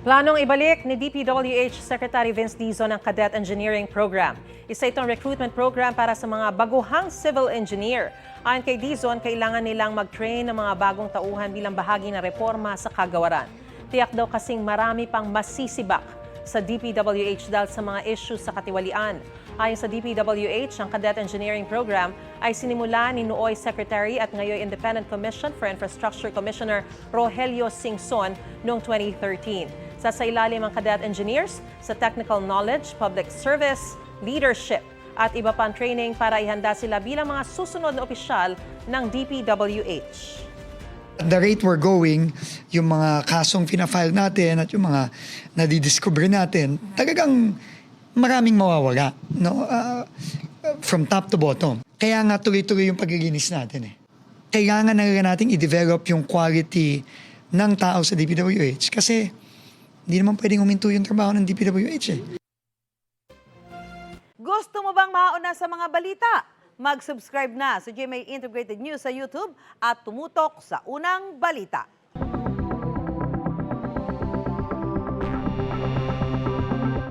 Planong ibalik ni DPWH Secretary Vince Dizon ang Cadet Engineering Program. Isa itong recruitment program para sa mga baguhang civil engineer. Ayon kay Dizon, kailangan nilang mag-train ng mga bagong tauhan bilang bahagi ng reforma sa kagawaran. Tiyak daw kasing marami pang masisibak sa DPWH dahil sa mga issues sa katiwalian. Ayon sa DPWH, ang Cadet Engineering Program ay sinimula ni Nooy Secretary at ngayon Independent Commission for Infrastructure Commissioner Rogelio Singson noong 2013. Sasailalim ang cadet engineers sa technical knowledge, public service, leadership at iba pang training para ihanda sila bilang mga susunod na opisyal ng DPWH. The rate we're going, yung mga kasong fina-file natin at yung mga nadidiscover natin, talagang maraming mawawala, no? From top to bottom. Kaya nga tuloy-tuloy yung paglilinis natin. Kailangan na rin natin i-develop yung quality ng tao sa DPWH kasi hindi naman pwedeng huminto yung trabaho ng DPWH . Gusto mo bang mauna sa mga balita? Mag-subscribe na sa GMA Integrated News sa YouTube at tumutok sa Unang Balita.